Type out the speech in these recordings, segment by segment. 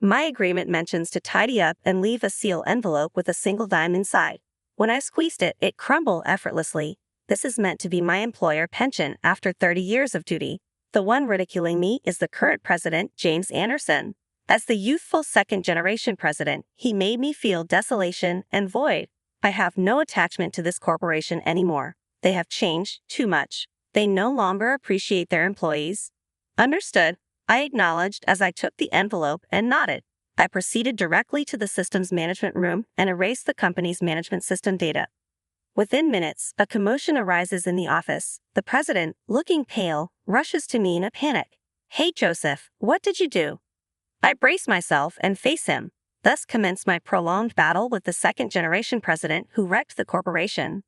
My agreement mentions to tidy up and leave a seal envelope with a single dime inside. When I squeezed it, it crumbled effortlessly. This is meant to be my employer pension after 30 years of duty. The one ridiculing me is the current president, James Anderson. As the youthful second-generation president, he made me feel desolation and void. I have no attachment to this corporation anymore. They have changed too much. They no longer appreciate their employees. Understood, I acknowledged as I took the envelope and nodded. I proceeded directly to the systems management room and erased the company's management system data. Within minutes, a commotion arises in the office. The president, looking pale, rushes to me in a panic. "Hey Joseph, what did you do?" I brace myself and face him. Thus commenced my prolonged battle with the second-generation president who wrecked the corporation.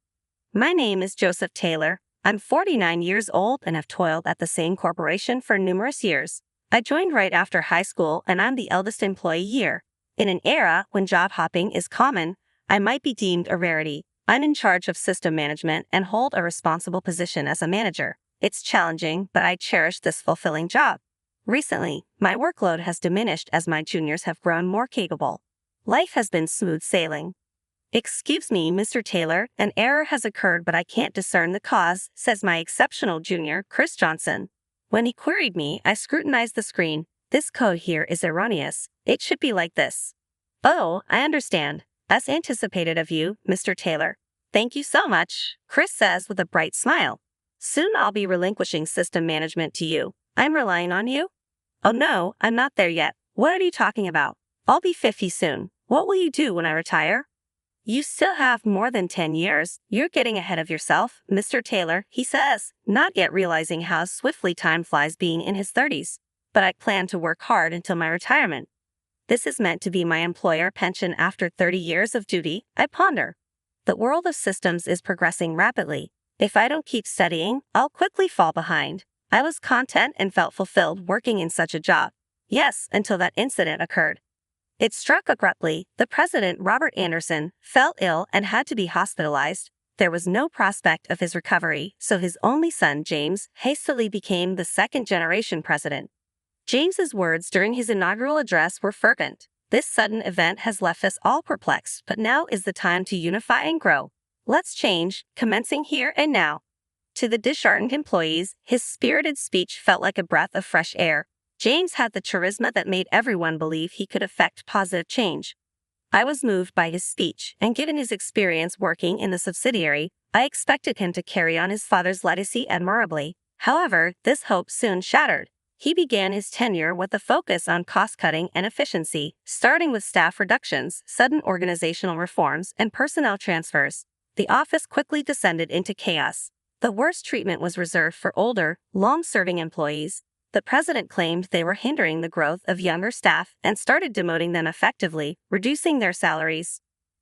My name is Joseph Taylor. I'm 49 years old and have toiled at the same corporation for numerous years. I joined right after high school and I'm the eldest employee here. In an era when job hopping is common, I might be deemed a rarity. I'm in charge of system management and hold a responsible position as a manager. It's challenging, but I cherish this fulfilling job. Recently, my workload has diminished as my juniors have grown more capable. Life has been smooth sailing. "Excuse me, Mr. Taylor, an error has occurred but I can't discern the cause," says my exceptional junior, Chris Johnson. When he queried me, I scrutinized the screen. "This code here is erroneous. It should be like this." "Oh, I understand. As anticipated of you, Mr. Taylor. Thank you so much," Chris says with a bright smile. "Soon I'll be relinquishing system management to you. I'm relying on you." "Oh no, I'm not there yet. What are you talking about? I'll be 50 soon. What will you do when I retire?" "You still have more than 10 years. You're getting ahead of yourself, Mr. Taylor," he says, not yet realizing how swiftly time flies being in his 30s. "But I plan to work hard until my retirement." This is meant to be my employer pension after 30 years of duty, I ponder. The world of systems is progressing rapidly. If I don't keep studying, I'll quickly fall behind. I was content and felt fulfilled working in such a job. Yes, until that incident occurred. It struck abruptly. The president, Robert Anderson, fell ill and had to be hospitalized. There was no prospect of his recovery, so his only son, James, hastily became the second-generation president. James's words during his inaugural address were fervent. "This sudden event has left us all perplexed, but now is the time to unify and grow. Let's change, commencing here and now." To the disheartened employees, his spirited speech felt like a breath of fresh air. James had the charisma that made everyone believe he could effect positive change. I was moved by his speech, and given his experience working in the subsidiary, I expected him to carry on his father's legacy admirably. However, this hope soon shattered. He began his tenure with a focus on cost-cutting and efficiency, starting with staff reductions, sudden organizational reforms, and personnel transfers. The office quickly descended into chaos. The worst treatment was reserved for older, long-serving employees. The president claimed they were hindering the growth of younger staff and started demoting them effectively, reducing their salaries.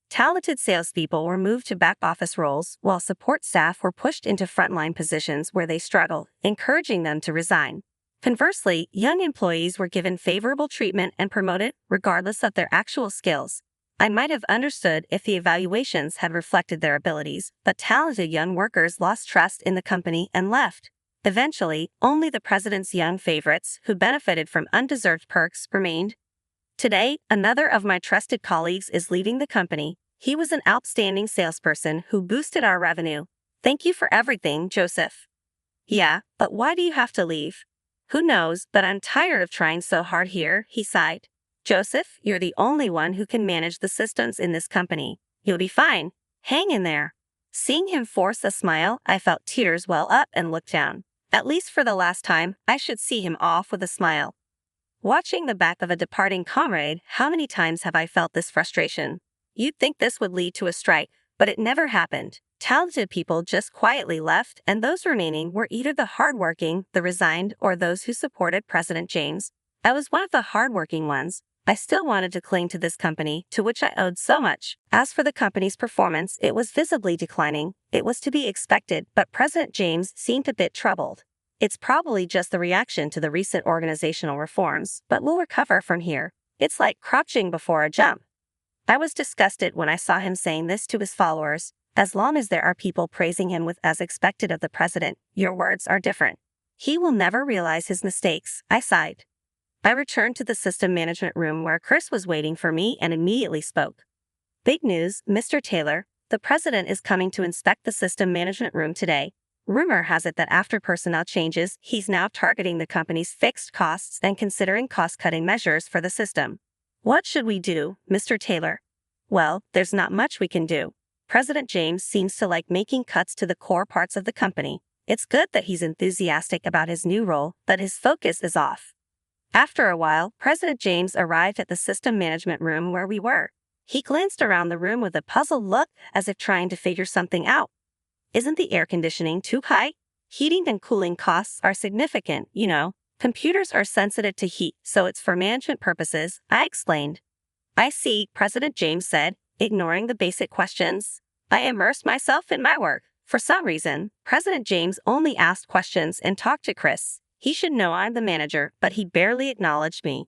Talented salespeople were moved to back-office roles, while support staff were pushed into frontline positions where they struggled, encouraging them to resign. Conversely, young employees were given favorable treatment and promoted, regardless of their actual skills. I might have understood if the evaluations had reflected their abilities, but talented young workers lost trust in the company and left. Eventually, only the president's young favorites, who benefited from undeserved perks, remained. Today, another of my trusted colleagues is leaving the company. He was an outstanding salesperson who boosted our revenue. "Thank you for everything, Joseph." "Yeah, but why do you have to leave?" "Who knows, but I'm tired of trying so hard here," he sighed. "Joseph, you're the only one who can manage the systems in this company. You'll be fine. Hang in there." Seeing him force a smile, I felt tears well up and looked down. At least for the last time, I should see him off with a smile. Watching the back of a departing comrade, how many times have I felt this frustration? You'd think this would lead to a strike, but it never happened. Talented people just quietly left, and those remaining were either the hardworking, the resigned, or those who supported President James. I was one of the hardworking ones. I still wanted to cling to this company, to which I owed so much. As for the company's performance, it was visibly declining. It was to be expected, but President James seemed a bit troubled. It's probably just the reaction to the recent organizational reforms, but we'll recover from here. It's like crouching before a jump. I was disgusted when I saw him saying this to his followers. As long as there are people praising him with "as expected of the president," your words are different. He will never realize his mistakes, I sighed. I returned to the system management room where Chris was waiting for me and immediately spoke. Big news, Mr. Taylor. The president is coming to inspect the system management room today. Rumor has it that after personnel changes, he's now targeting the company's fixed costs and considering cost-cutting measures for the system. What should we do, Mr. Taylor? Well, there's not much we can do. President James seems to like making cuts to the core parts of the company. It's good that he's enthusiastic about his new role, but his focus is off. After a while, President James arrived at the system management room where we were. He glanced around the room with a puzzled look, as if trying to figure something out. Isn't the air conditioning too high? Heating and cooling costs are significant, you know. Computers are sensitive to heat, so it's for management purposes, I explained. I see, President James said, ignoring the basic questions. I immersed myself in my work. For some reason, President James only asked questions and talked to Chris. He should know I'm the manager, but he barely acknowledged me.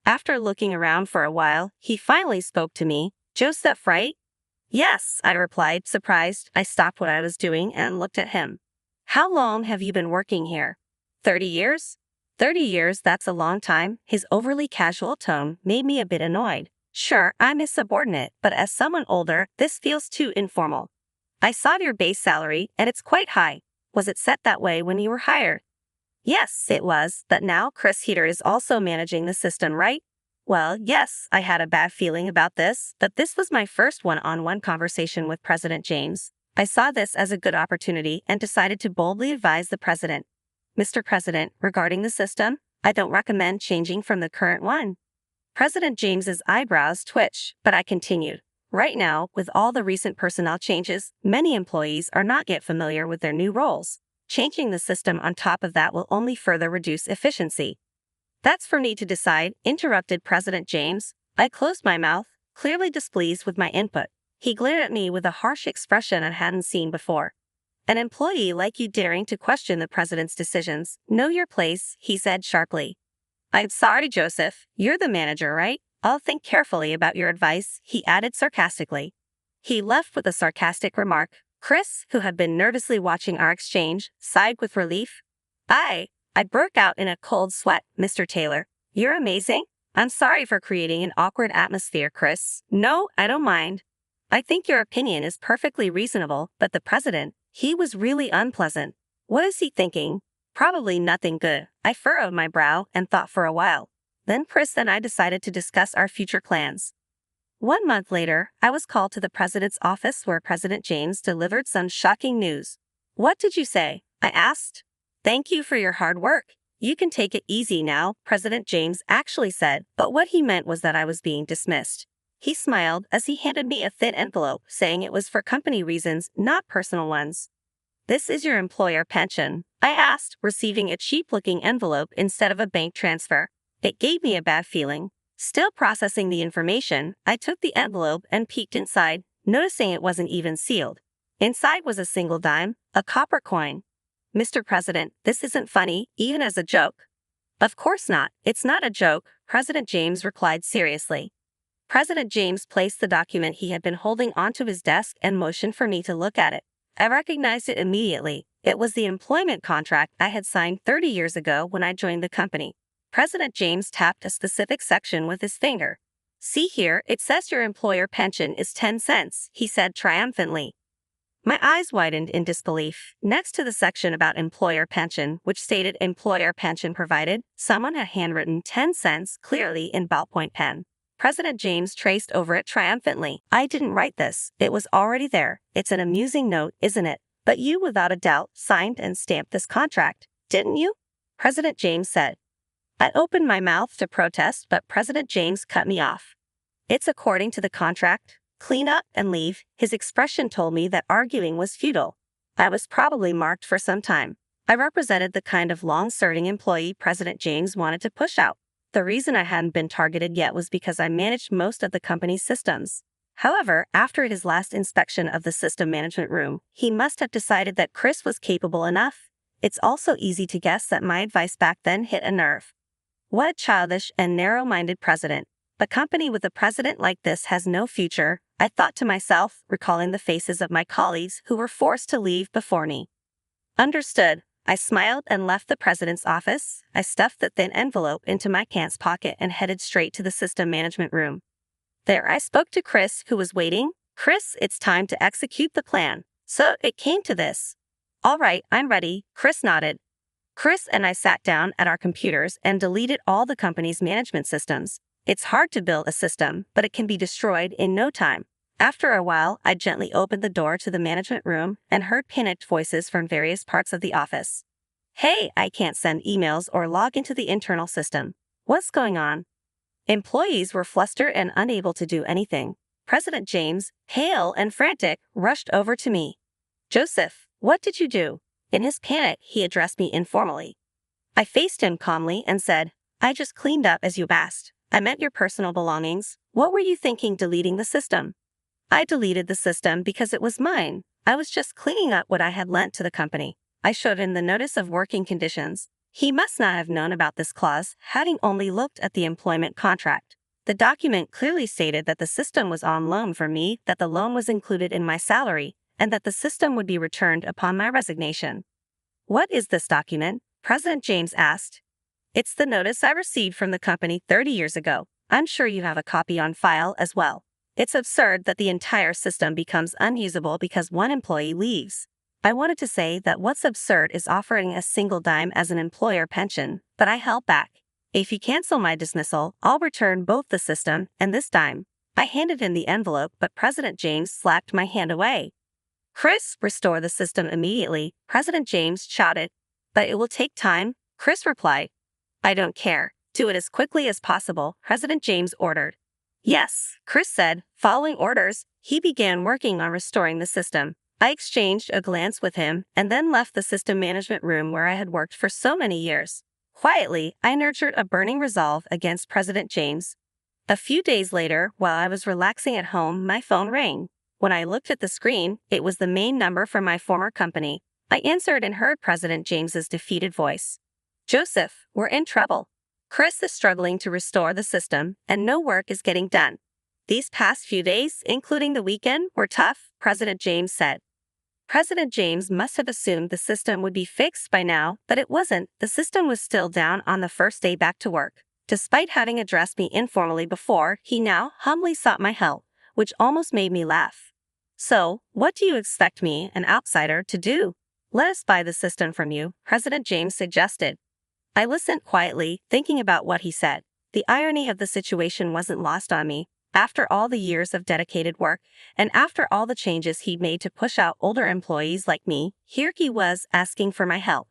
After looking around for a while, he finally spoke to me. Joseph, right? Yes, I replied, surprised. I stopped what I was doing and looked at him. How long have you been working here? 30 years? 30 years, that's a long time. His overly casual tone made me a bit annoyed. Sure, I'm his subordinate, but as someone older, this feels too informal. I saw your base salary, and it's quite high. Was it set that way when you were hired? Yes, it was, but now Chris Heater is also managing the system, right? Well, yes, I had a bad feeling about this, but this was my first one-on-one conversation with President James. I saw this as a good opportunity and decided to boldly advise the president. Mr. President, regarding the system, I don't recommend changing from the current one. President James's eyebrows twitched, but I continued. Right now, with all the recent personnel changes, many employees are not yet familiar with their new roles. Changing the system on top of that will only further reduce efficiency. That's for me to decide, interrupted President James. I closed my mouth, clearly displeased with my input. He glared at me with a harsh expression I hadn't seen before. An employee like you daring to question the president's decisions. Know your place, he said sharply. I'm sorry, Joseph. You're the manager, right? I'll think carefully about your advice, he added sarcastically. He left with a sarcastic remark. Chris, who had been nervously watching our exchange, sighed with relief. I broke out in a cold sweat, Mr. Taylor. You're amazing. I'm sorry for creating an awkward atmosphere, Chris. No, I don't mind. I think your opinion is perfectly reasonable, but the president, he was really unpleasant. What is he thinking? Probably nothing good. I furrowed my brow and thought for a while. Then Chris and I decided to discuss our future plans. 1 month later, I was called to the president's office where President James delivered some shocking news. What did you say? I asked. Thank you for your hard work. You can take it easy now, President James actually said, but what he meant was that I was being dismissed. He smiled as he handed me a thin envelope, saying it was for company reasons, not personal ones. This is your employer pension, I asked, receiving a cheap-looking envelope instead of a bank transfer. It gave me a bad feeling. Still processing the information, I took the envelope and peeked inside, noticing it wasn't even sealed. Inside was a single dime, a copper coin. Mr. President, this isn't funny, even as a joke. Of course not. It's not a joke, President James replied seriously. President James placed the document he had been holding onto his desk and motioned for me to look at it. I recognized it immediately. It was the employment contract I had signed 30 years ago when I joined the company. President James tapped a specific section with his finger. See here, it says your employer pension is 10 cents, he said triumphantly. My eyes widened in disbelief. Next to the section about employer pension, which stated employer pension provided, someone had handwritten 10 cents clearly in ballpoint pen. President James traced over it triumphantly. I didn't write this. It was already there. It's an amusing note, isn't it? But you, without a doubt, signed and stamped this contract, didn't you? President James said. I opened my mouth to protest, but President James cut me off. It's according to the contract. Clean up and leave. His expression told me that arguing was futile. I was probably marked for some time. I represented the kind of long-serving employee President James wanted to push out. The reason I hadn't been targeted yet was because I managed most of the company's systems. However, after his last inspection of the system management room, he must have decided that Chris was capable enough. It's also easy to guess that my advice back then hit a nerve. What a childish and narrow-minded president. A company with a president like this has no future, I thought to myself, recalling the faces of my colleagues who were forced to leave before me. Understood, I smiled and left the president's office. I stuffed the thin envelope into my pants pocket and headed straight to the system management room. There I spoke to Chris, who was waiting. Chris, it's time to execute the plan. So it came to this. All right, I'm ready, Chris nodded. Chris and I sat down at our computers and deleted all the company's management systems. It's hard to build a system, but it can be destroyed in no time. After a while, I gently opened the door to the management room and heard panicked voices from various parts of the office. Hey, I can't send emails or log into the internal system. What's going on? Employees were flustered and unable to do anything. President James, pale and frantic, rushed over to me. Joseph, what did you do? In his panic, he addressed me informally. I faced him calmly and said, I just cleaned up as you asked. I meant your personal belongings. What were you thinking deleting the system? I deleted the system because it was mine. I was just cleaning up what I had lent to the company. I showed him the notice of working conditions. He must not have known about this clause, having only looked at the employment contract. The document clearly stated that the system was on loan for me, that the loan was included in my salary, and that the system would be returned upon my resignation. What is this document? President James asked. It's the notice I received from the company 30 years ago. I'm sure you have a copy on file as well. It's absurd that the entire system becomes unusable because one employee leaves. I wanted to say that what's absurd is offering a single dime as an employer pension, but I held back. If you cancel my dismissal, I'll return both the system and this dime. I handed him the envelope, but President James slapped my hand away. Chris, restore the system immediately, President James shouted. But it will take time, Chris replied. I don't care. Do it as quickly as possible, President James ordered. Yes, Chris said. Following orders, he began working on restoring the system. I exchanged a glance with him and then left the system management room where I had worked for so many years. Quietly, I nurtured a burning resolve against President James. A few days later, while I was relaxing at home, my phone rang. When I looked at the screen, it was the main number from my former company. I answered and heard President James's defeated voice. Joseph, we're in trouble. Chris is struggling to restore the system, and no work is getting done. These past few days, including the weekend, were tough, President James said. President James must have assumed the system would be fixed by now, but it wasn't. The system was still down on the first day back to work. Despite having addressed me informally before, he now humbly sought my help, which almost made me laugh. So, what do you expect me, an outsider, to do? Let us buy the system from you, President James suggested. I listened quietly, thinking about what he said. The irony of the situation wasn't lost on me. After all the years of dedicated work, and after all the changes he'd made to push out older employees like me, here he was asking for my help.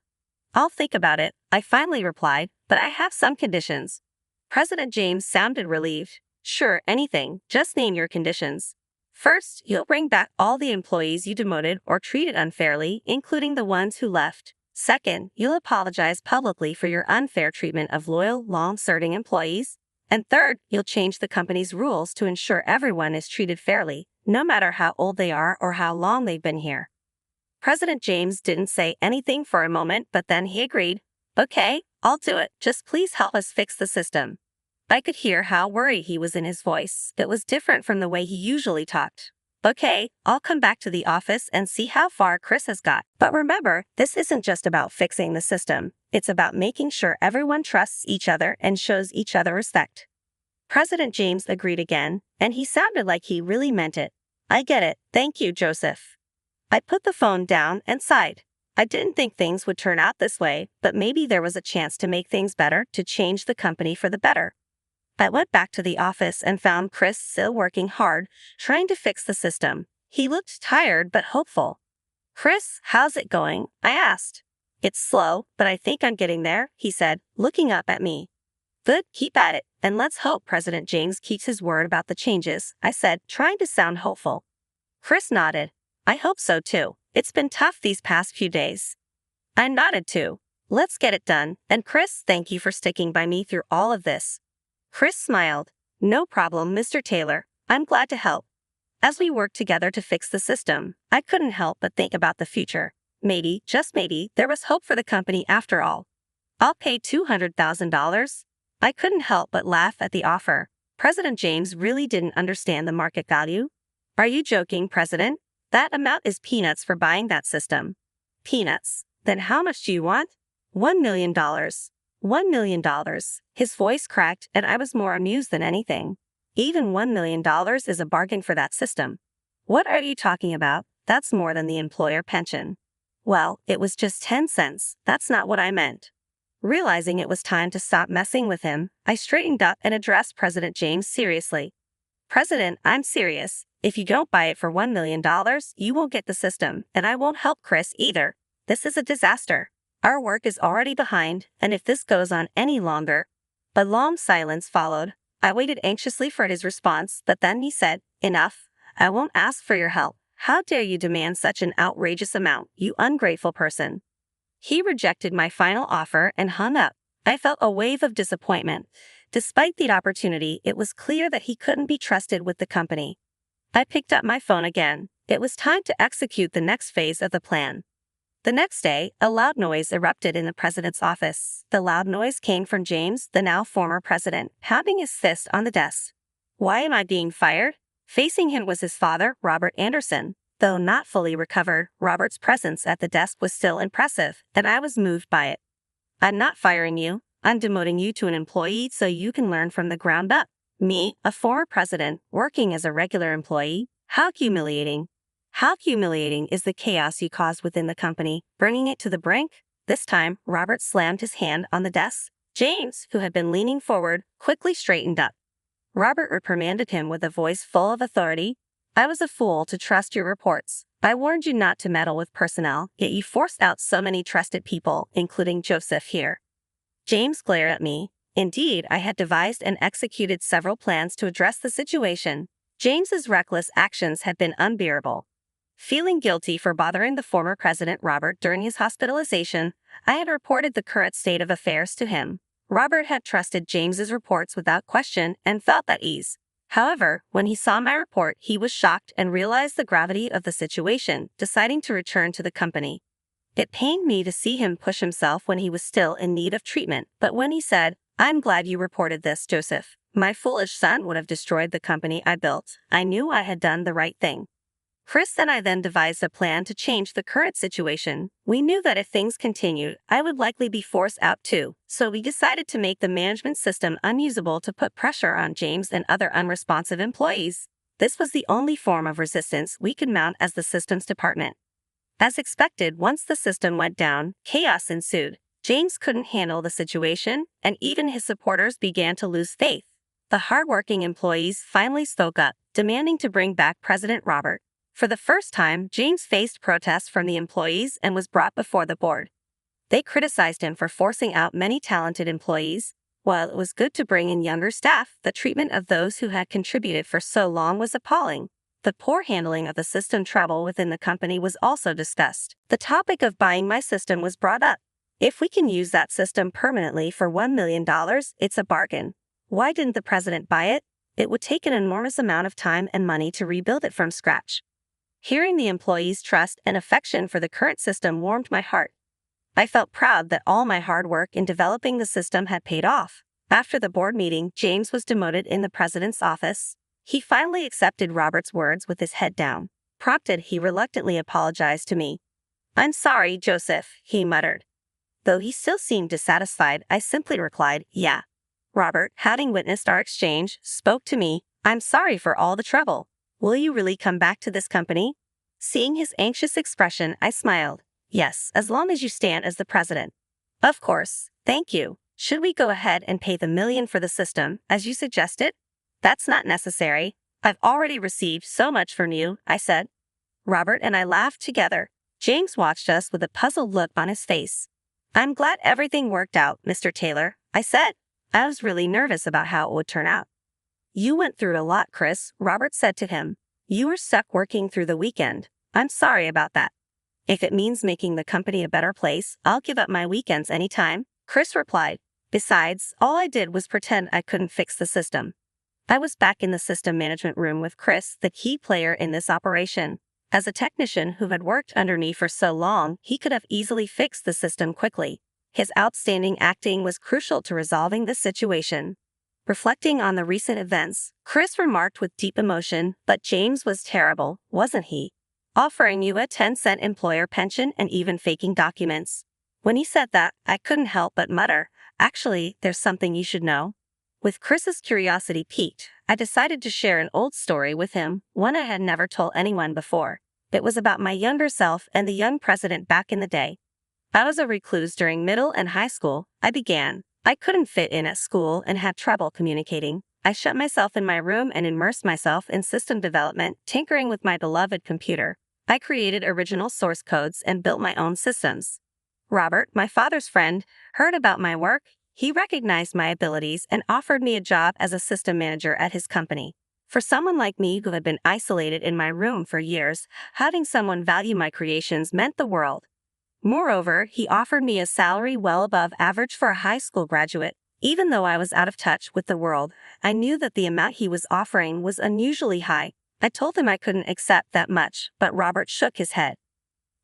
I'll think about it, I finally replied, but I have some conditions. President James sounded relieved. Sure, anything, just name your conditions. First, you'll bring back all the employees you demoted or treated unfairly, including the ones who left. Second, you'll apologize publicly for your unfair treatment of loyal, long-serving employees. And third, you'll change the company's rules to ensure everyone is treated fairly, no matter how old they are or how long they've been here. President James didn't say anything for a moment, but then he agreed. Okay, I'll do it. Just please help us fix the system. I could hear how worried he was in his voice. It was different from the way he usually talked. Okay, I'll come back to the office and see how far Chris has got. But remember, this isn't just about fixing the system. It's about making sure everyone trusts each other and shows each other respect. President James agreed again, and he sounded like he really meant it. I get it. Thank you, Joseph. I put the phone down and sighed. I didn't think things would turn out this way, but maybe there was a chance to make things better, to change the company for the better. I went back to the office and found Chris still working hard, trying to fix the system. He looked tired but hopeful. Chris, how's it going? I asked. It's slow, but I think I'm getting there, he said, looking up at me. Good, keep at it, and let's hope President James keeps his word about the changes, I said, trying to sound hopeful. Chris nodded. I hope so too. It's been tough these past few days. I nodded too. Let's get it done, and Chris, thank you for sticking by me through all of this. Chris smiled. No problem, Mr. Taylor. I'm glad to help. As we worked together to fix the system, I couldn't help but think about the future. Maybe, just maybe, there was hope for the company after all. I'll pay $200,000. I couldn't help but laugh at the offer. President James really didn't understand the market value. Are you joking, President? That amount is peanuts for buying that system. Peanuts. Then how much do you want? $1 million. $1 million. His voice cracked, and I was more amused than anything. Even $1 million is a bargain for that system. What are you talking about? That's more than the employer pension. Well, it was just 10 cents. That's not what I meant. Realizing it was time to stop messing with him, I straightened up and addressed President James seriously. President, I'm serious. If you don't buy it for $1 million, you won't get the system, and I won't help Chris either. This is a disaster. Our work is already behind, and if this goes on any longer— A long silence followed. I waited anxiously for his response, but then he said, "Enough. I won't ask for your help. How dare you demand such an outrageous amount, you ungrateful person." He rejected my final offer and hung up. I felt a wave of disappointment. Despite the opportunity, it was clear that he couldn't be trusted with the company. I picked up my phone again. It was time to execute the next phase of the plan. The next day, a loud noise erupted in the president's office. The loud noise came from James, the now former president, pounding his fist on the desk. Why am I being fired? Facing him was his father, Robert Anderson. Though not fully recovered, Robert's presence at the desk was still impressive, and I was moved by it. I'm not firing you. I'm demoting you to an employee so you can learn from the ground up. Me, a former president, working as a regular employee? How humiliating. How humiliating is the chaos you caused within the company, bringing it to the brink? This time, Robert slammed his hand on the desk. James, who had been leaning forward, quickly straightened up. Robert reprimanded him with a voice full of authority. I was a fool to trust your reports. I warned you not to meddle with personnel, yet you forced out so many trusted people, including Joseph here. James glared at me. Indeed, I had devised and executed several plans to address the situation. James's reckless actions had been unbearable. Feeling guilty for bothering the former President Robert during his hospitalization, I had reported the current state of affairs to him. Robert had trusted James's reports without question and felt at ease. However, when he saw my report, he was shocked and realized the gravity of the situation, deciding to return to the company. It pained me to see him push himself when he was still in need of treatment, but when he said, "I'm glad you reported this, Joseph. My foolish son would have destroyed the company I built," I knew I had done the right thing. Chris and I then devised a plan to change the current situation. We knew that if things continued, I would likely be forced out too, so we decided to make the management system unusable to put pressure on James and other unresponsive employees. This was the only form of resistance we could mount as the systems department. As expected, once the system went down, chaos ensued. James couldn't handle the situation, and even his supporters began to lose faith. The hardworking employees finally spoke up, demanding to bring back President Robert. For the first time, James faced protests from the employees and was brought before the board. They criticized him for forcing out many talented employees. While it was good to bring in younger staff, the treatment of those who had contributed for so long was appalling. The poor handling of the system trouble within the company was also discussed. The topic of buying my system was brought up. If we can use that system permanently for $1 million, it's a bargain. Why didn't the president buy it? It would take an enormous amount of time and money to rebuild it from scratch. Hearing the employees' trust and affection for the current system warmed my heart. I felt proud that all my hard work in developing the system had paid off. After the board meeting, James was demoted in the president's office. He finally accepted Robert's words with his head down. Prompted, he reluctantly apologized to me. "I'm sorry, Joseph," he muttered. Though he still seemed dissatisfied, I simply replied, "Yeah." Robert, having witnessed our exchange, spoke to me. "I'm sorry for all the trouble. Will you really come back to this company?" Seeing his anxious expression, I smiled. "Yes, as long as you stand as the president." "Of course. Thank you. Should we go ahead and pay the $1 million for the system, as you suggested?" "That's not necessary. I've already received so much from you," I said. Robert and I laughed together. James watched us with a puzzled look on his face. "I'm glad everything worked out, Mr. Taylor," I said. I was really nervous about how it would turn out. "You went through it a lot, Chris," Robert said to him. "You were stuck working through the weekend. I'm sorry about that." "If it means making the company a better place, I'll give up my weekends anytime," Chris replied. "Besides, all I did was pretend I couldn't fix the system." I was back in the system management room with Chris, the key player in this operation. As a technician who had worked under me for so long, he could have easily fixed the system quickly. His outstanding acting was crucial to resolving this situation. Reflecting on the recent events, Chris remarked with deep emotion, "But James was terrible, wasn't he? offering you a 10-cent employer pension and even faking documents. When he said that, I couldn't help but mutter, actually, there's something you should know. With Chris's curiosity piqued, I decided to share an old story with him, one I had never told anyone before. It was about my younger self and the young president back in the day. I was a recluse during middle and high school. I couldn't fit in at school and had trouble communicating. I shut myself in my room and immersed myself in system development, tinkering with my beloved computer. I created original source codes and built my own systems. Robert, my father's friend, heard about my work. He recognized my abilities and offered me a job as a system manager at his company. For someone like me who had been isolated in my room for years, having someone value my creations meant the world. Moreover, he offered me a salary well above average for a high school graduate. Even though I was out of touch with the world, I knew that the amount he was offering was unusually high. I told him I couldn't accept that much, but Robert shook his head.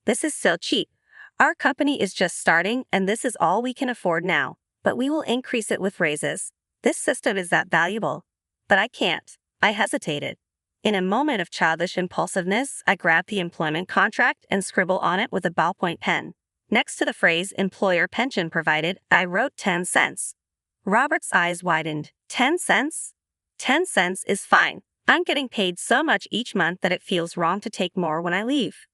This is so cheap. Our company is just starting, and this is all we can afford now, but we will increase it with raises. This system is that valuable. But I can't. I hesitated. In a moment of childish impulsiveness, I grabbed the employment contract and scribbled on it with a ballpoint pen. Next to the phrase employer pension provided, I wrote 10 cents. Robert's eyes widened. 10 cents? 10 cents is fine. I'm getting paid so much each month that it feels wrong to take more when I leave.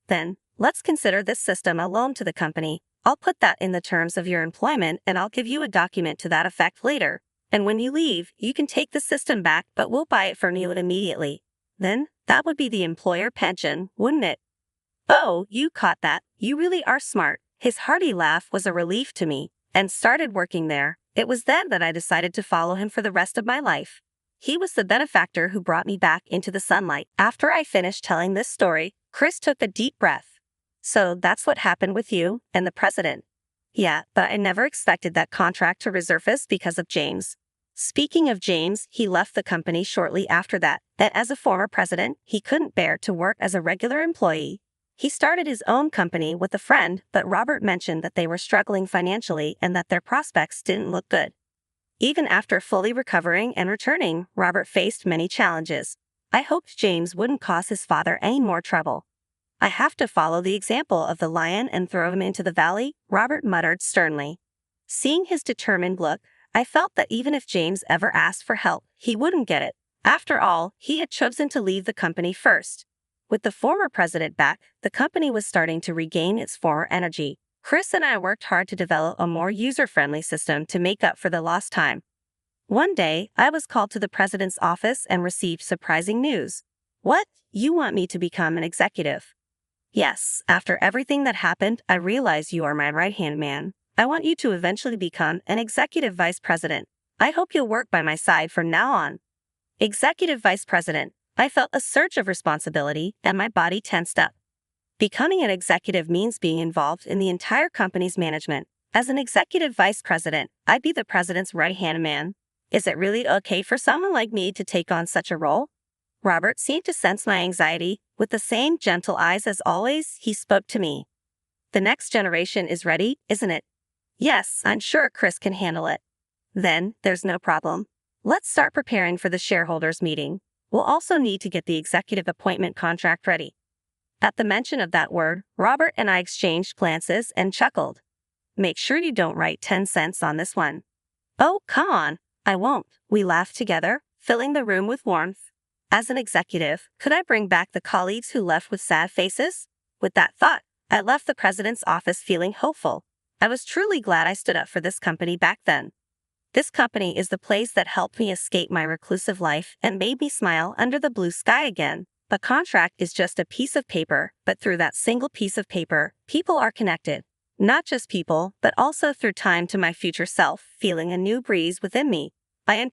Then, let's consider this system a loan to the company. I'll put that in the terms of your employment and I'll give you a document to that effect later. And when you leave, you can take the system back, but we'll buy it from you immediately. Then, that would be the employer pension, wouldn't it? Oh, you caught that. You really are smart. His hearty laugh was a relief to me, and started working there. It was then that I decided to follow him for the rest of my life. He was the benefactor who brought me back into the sunlight. After I finished telling this story, Chris took a deep breath. So that's what happened with you and the president. Yeah, but I never expected that contract to resurface because of James. Speaking of James, he left the company shortly after that as a former president, he couldn't bear to work as a regular employee. He started his own company with a friend, but Robert mentioned that they were struggling financially and that their prospects didn't look good. Even after fully recovering and returning, Robert faced many challenges. I hoped James wouldn't cause his father any more trouble. I have to follow the example of the lion and throw him into the valley, Robert muttered sternly. Seeing his determined look, I felt that even if James ever asked for help, he wouldn't get it. After all, he had chosen to leave the company first. With the former president back, the company was starting to regain its former energy. Chris and I worked hard to develop a more user-friendly system to make up for the lost time. One day, I was called to the president's office and received surprising news. What? You want me to become an executive? Yes, after everything that happened, I realize you are my right-hand man. I want you to eventually become an executive vice president. I hope you'll work by my side from now on. Executive vice president. I felt a surge of responsibility and my body tensed up. Becoming an executive means being involved in the entire company's management. As an executive vice president, I'd be the president's right-hand man. Is it really okay for someone like me to take on such a role? Robert seemed to sense my anxiety. With the same gentle eyes as always, he spoke to me. The next generation is ready, isn't it? Yes, I'm sure Chris can handle it. Then, there's no problem. Let's start preparing for the shareholders' meeting. We'll also need to get the executive appointment contract ready. At the mention of that word, Robert and I exchanged glances and chuckled. Make sure you don't write 10 cents on this one. Oh, come on. I won't. We laughed together, filling the room with warmth. As an executive, could I bring back the colleagues who left with sad faces? With that thought, I left the president's office feeling hopeful. I was truly glad I stood up for this company back then. This company is the place that helped me escape my reclusive life and made me smile under the blue sky again. The contract is just a piece of paper, but through that single piece of paper, people are connected. Not just people, but also through time to my future self, feeling a new breeze within me. I am